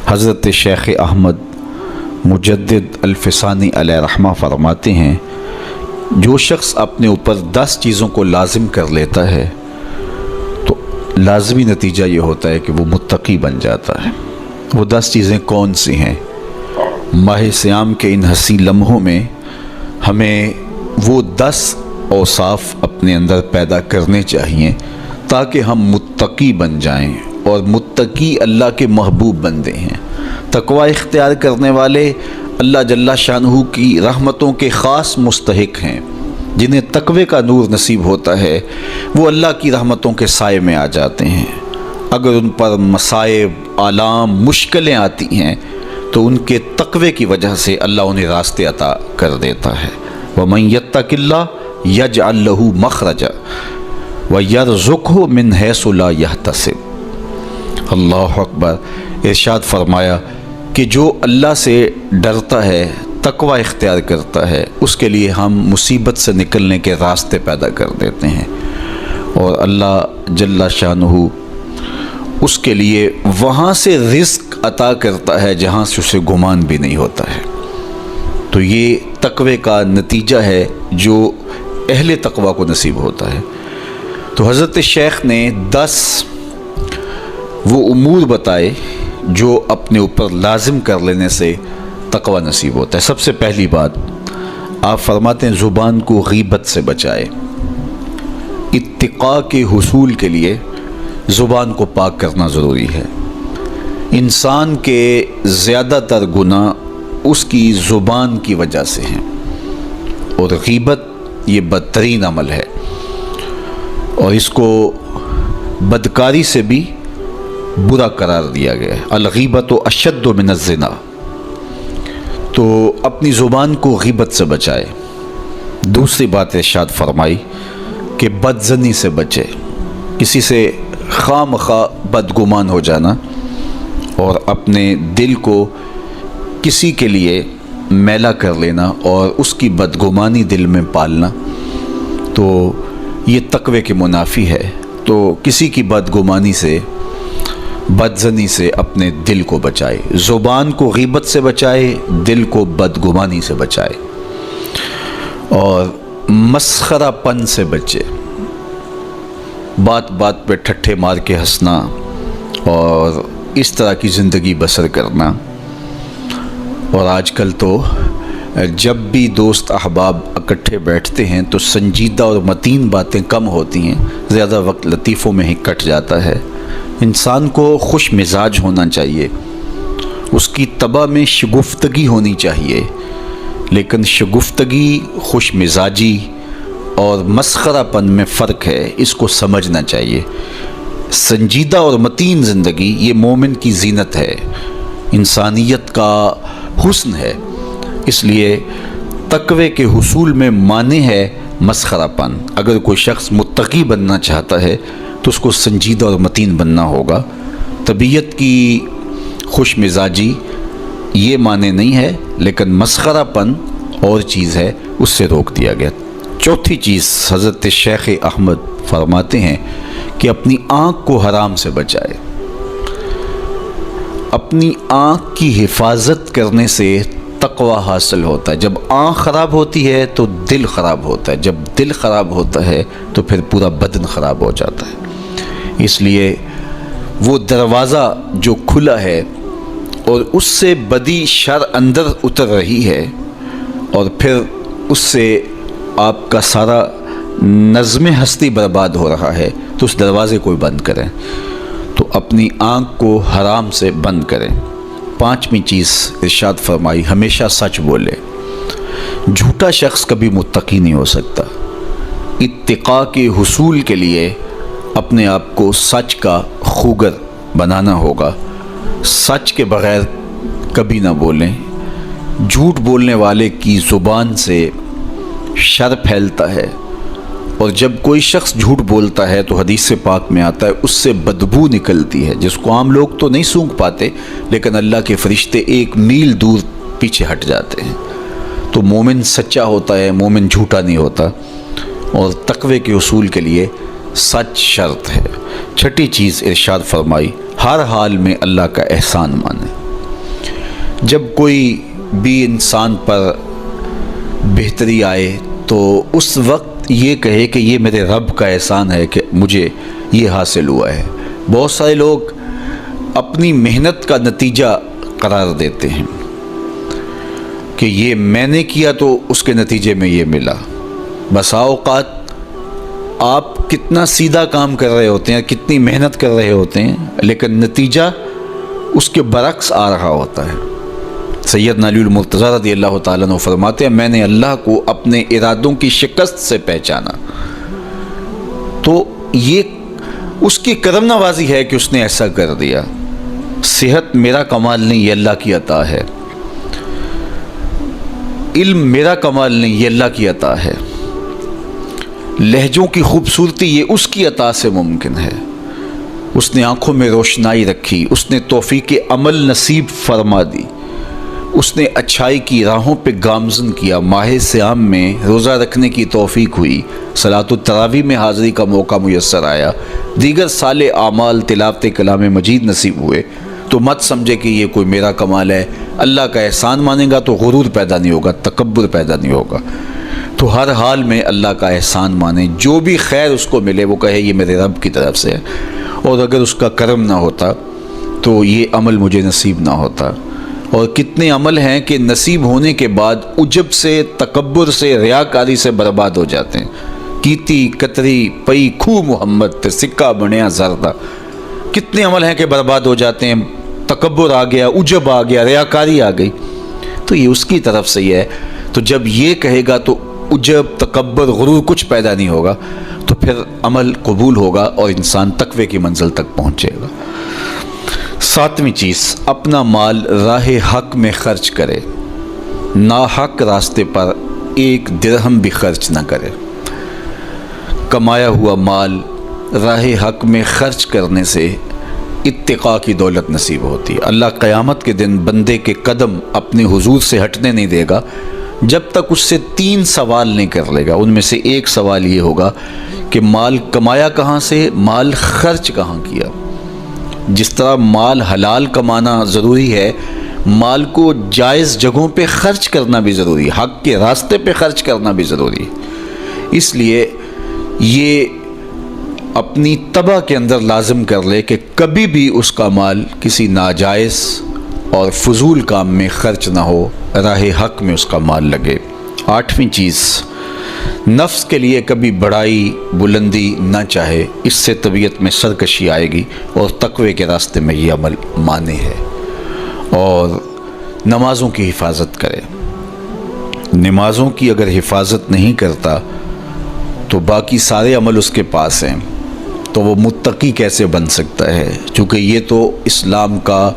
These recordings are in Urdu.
حضرت شیخ احمد مجدد الفسانی علیہ رحمہ فرماتے ہیں، جو شخص اپنے اوپر 10 چیزوں کو لازم کر لیتا ہے تو لازمی نتیجہ یہ ہوتا ہے کہ وہ متقی بن جاتا ہے۔ وہ 10 چیزیں کون سی ہیں؟ ماہ صیام کے ان حسین لمحوں میں ہمیں وہ 10 اوصاف اپنے اندر پیدا کرنے چاہیے تاکہ ہم متقی بن جائیں، اور متقی اللہ کے محبوب بندے ہیں۔ تقوی اختیار کرنے والے اللہ جل شانہ کی رحمتوں کے خاص مستحق ہیں۔ جنہیں تقوی کا نور نصیب ہوتا ہے وہ اللہ کی رحمتوں کے سائے میں آ جاتے ہیں۔ اگر ان پر مصائب، آلام، مشکلیں آتی ہیں تو ان کے تقوی کی وجہ سے اللہ انہیں راستے عطا کر دیتا ہے۔ وَمَن يَتَّقِ اللَّهَ يَجْعَل لَّهُ مَخْرَجًا وَيَرْزُقْهُ مِنْ حَيْثُ لَا يَحْتَسِبُ۔ اللہ اکبر۔ ارشاد فرمایا کہ جو اللہ سے ڈرتا ہے، تقوی اختیار کرتا ہے، اس کے لیے ہم مصیبت سے نکلنے کے راستے پیدا کر دیتے ہیں، اور اللہ جل شانہ اس کے لیے وہاں سے رزق عطا کرتا ہے جہاں سے اسے گمان بھی نہیں ہوتا ہے۔ تو یہ تقوی کا نتیجہ ہے جو اہل تقوی کو نصیب ہوتا ہے۔ تو حضرت شیخ نے 10 وہ امور بتائے جو اپنے اوپر لازم کر لینے سے تقوی نصیب ہوتا ہے۔ سب سے پہلی بات آپ فرماتے ہیں زبان کو غیبت سے بچائے۔ اتقاء کے حصول کے لیے زبان کو پاک کرنا ضروری ہے۔ انسان کے زیادہ تر گناہ اس کی زبان کی وجہ سے ہیں، اور غیبت یہ بدترین عمل ہے، اور اس کو بدکاری سے بھی برا قرار دیا گیا ہے۔ الغیبت اشد من الزنا۔ تو اپنی زبان کو غیبت سے بچائے۔ دوسری بات ارشاد فرمائی کہ بدظنی سے بچے، کسی سے خواہ مخواہ بدگمان ہو جانا اور اپنے دل کو کسی کے لیے میلا کر لینا اور اس کی بدگمانی دل میں پالنا، تو یہ تقوی کے منافی ہے۔ تو کسی کی بدگمانی سے، بدظنی سے اپنے دل کو بچائے، زبان کو غیبت سے بچائے، دل کو بدگمانی سے بچائے، اور مسخرہ پن سے بچے۔ بات بات پہ ٹھٹھے مار کے ہنسنا اور اس طرح کی زندگی بسر کرنا۔ اور آج کل تو جب بھی دوست احباب اکٹھے بیٹھتے ہیں تو سنجیدہ اور متین باتیں کم ہوتی ہیں، زیادہ وقت لطیفوں میں ہی کٹ جاتا ہے۔ انسان کو خوش مزاج ہونا چاہیے، اس کی طبع میں شگفتگی ہونی چاہیے، لیکن شگفتگی، خوش مزاجی اور مسخرہ پن میں فرق ہے، اس کو سمجھنا چاہیے۔ سنجیدہ اور متین زندگی یہ مومن کی زینت ہے، انسانیت کا حسن ہے۔ اس لیے تقوی کے حصول میں مانع ہے مسخرہ پن۔ اگر کوئی شخص متقی بننا چاہتا ہے تو اس کو سنجیدہ اور متین بننا ہوگا۔ طبیعت کی خوش مزاجی یہ معنی نہیں ہے، لیکن مسخرہ پن اور چیز ہے، اس سے روک دیا گیا۔ چوتھی چیز حضرت شیخ احمد فرماتے ہیں کہ اپنی آنکھ کو حرام سے بچائے۔ اپنی آنکھ کی حفاظت کرنے سے تقوی حاصل ہوتا ہے۔ جب آنکھ خراب ہوتی ہے تو دل خراب ہوتا ہے، جب دل خراب ہوتا ہے تو پھر پورا بدن خراب ہو جاتا ہے۔ اس لیے وہ دروازہ جو کھلا ہے اور اس سے بدی شر اندر اتر رہی ہے، اور پھر اس سے آپ کا سارا نظم ہستی برباد ہو رہا ہے، تو اس دروازے کو بند کریں۔ تو اپنی آنکھ کو حرام سے بند کریں۔ پانچویں چیز ارشاد فرمائی، ہمیشہ سچ بولے۔ جھوٹا شخص کبھی متقی نہیں ہو سکتا۔ اتقاء کے حصول کے لیے اپنے آپ کو سچ کا خوگر بنانا ہوگا۔ سچ کے بغیر کبھی نہ بولیں۔ جھوٹ بولنے والے کی زبان سے شر پھیلتا ہے، اور جب کوئی شخص جھوٹ بولتا ہے تو حدیث پاک میں آتا ہے اس سے بدبو نکلتی ہے، جس کو عام لوگ تو نہیں سونگھ پاتے، لیکن اللہ کے فرشتے 1 میل دور پیچھے ہٹ جاتے ہیں۔ تو مومن سچا ہوتا ہے، مومن جھوٹا نہیں ہوتا، اور تقوی کے اصول کے لیے سچ شرط ہے۔ چھٹی چیز ارشاد فرمائی، ہر حال میں اللہ کا احسان مانے۔ جب کوئی بھی انسان پر بہتری آئے تو اس وقت یہ کہے کہ یہ میرے رب کا احسان ہے کہ مجھے یہ حاصل ہوا ہے۔ بہت سارے لوگ اپنی محنت کا نتیجہ قرار دیتے ہیں کہ یہ میں نے کیا تو اس کے نتیجے میں یہ ملا۔ بسا اوقات آپ کتنا سیدھا کام کر رہے ہوتے ہیں، کتنی محنت کر رہے ہوتے ہیں، لیکن نتیجہ اس کے برعکس آ رہا ہوتا ہے۔ سیدنا علی المرتضیٰ رضی اللہ تعالیٰ عنہ فرماتے ہیں میں نے اللہ کو اپنے ارادوں کی شکست سے پہچانا، تو یہ اس کی کرم نوازی ہے کہ اس نے ایسا کر دیا۔ صحت میرا کمال نہیں، یہ اللہ کی عطا ہے۔ علم میرا کمال نہیں، یہ اللہ کی عطا ہے۔ لہجوں کی خوبصورتی یہ اس کی عطا سے ممکن ہے۔ اس نے آنکھوں میں روشنائی رکھی، اس نے توفیق عمل نصیب فرما دی، اس نے اچھائی کی راہوں پہ گامزن کیا۔ ماہ صیام میں روزہ رکھنے کی توفیق ہوئی، صلاۃ التراویح میں حاضری کا موقع میسر آیا، دیگر صالح اعمال تلاوت کلام مجید نصیب ہوئے، تو مت سمجھے کہ یہ کوئی میرا کمال ہے۔ اللہ کا احسان مانے گا تو غرور پیدا نہیں ہوگا، تکبر پیدا نہیں ہوگا۔ تو ہر حال میں اللہ کا احسان مانے، جو بھی خیر اس کو ملے وہ کہے یہ میرے رب کی طرف سے ہے، اور اگر اس کا کرم نہ ہوتا تو یہ عمل مجھے نصیب نہ ہوتا۔ اور کتنے عمل ہیں کہ نصیب ہونے کے بعد عجب سے، تکبر سے، ریاکاری سے برباد ہو جاتے ہیں۔ کیتی کتری پئی کھو محمد تے سکہ بنیا زردہ، کتنے عمل ہیں کہ برباد ہو جاتے ہیں، تکبر آ گیا، عجب آ گیا، ریاکاری آ گئی، تو یہ اس کی طرف سے ہی ہے۔ تو جب یہ کہے گا تو عجب، تکبر، غرور کچھ پیدا نہیں ہوگا، تو پھر عمل قبول ہوگا اور انسان تقوی کی منزل تک پہنچے گا۔ ساتویں چیز، اپنا مال راہ حق میں خرچ کرے، ناحق راستے پر ایک درہم بھی خرچ نہ کرے۔ کمایا ہوا مال راہ حق میں خرچ کرنے سے اتقاء کی دولت نصیب ہوتی ہے۔ اللہ قیامت کے دن بندے کے قدم اپنے حضور سے ہٹنے نہیں دے گا جب تک اس سے 3 سوال نہیں کر لے گا۔ ان میں سے ایک سوال یہ ہوگا کہ مال کمایا کہاں سے، مال خرچ کہاں کیا۔ جس طرح مال حلال کمانا ضروری ہے، مال کو جائز جگہوں پہ خرچ کرنا بھی ضروری ہے، حق کے راستے پہ خرچ کرنا بھی ضروری ہے۔ اس لیے یہ اپنی طبع کے اندر لازم کر لے کہ کبھی بھی اس کا مال کسی ناجائز اور فضول کام میں خرچ نہ ہو، راہ حق میں اس کا مال لگے۔ 8ویں چیز، نفس کے لیے کبھی بڑائی بلندی نہ چاہے، اس سے طبیعت میں سرکشی آئے گی اور تقوی کے راستے میں یہ عمل مانے ہے۔ اور نمازوں کی حفاظت کرے۔ نمازوں کی اگر حفاظت نہیں کرتا تو باقی سارے عمل اس کے پاس ہیں، تو وہ متقی کیسے بن سکتا ہے؟ چونکہ یہ تو اسلام کا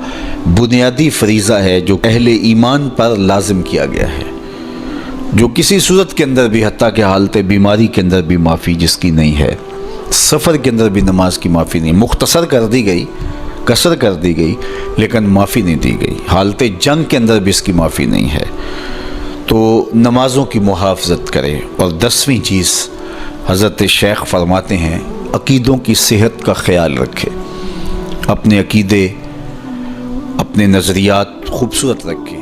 بنیادی فریضہ ہے جو اہل ایمان پر لازم کیا گیا ہے، جو کسی صورت کے اندر بھی، حتیٰ کہ حالت بیماری کے اندر بھی معافی جس کی نہیں ہے، سفر کے اندر بھی نماز کی معافی نہیں، مختصر کر دی گئی، قصر کر دی گئی، لیکن معافی نہیں دی گئی، حالت جنگ کے اندر بھی اس کی معافی نہیں ہے۔ تو نمازوں کی محافظت کرے۔ اور 10ویں چیز، حضرت شیخ فرماتے ہیں عقیدوں کی صحت کا خیال رکھے، اپنے عقیدے، اپنے نظریات خوبصورت رکھے۔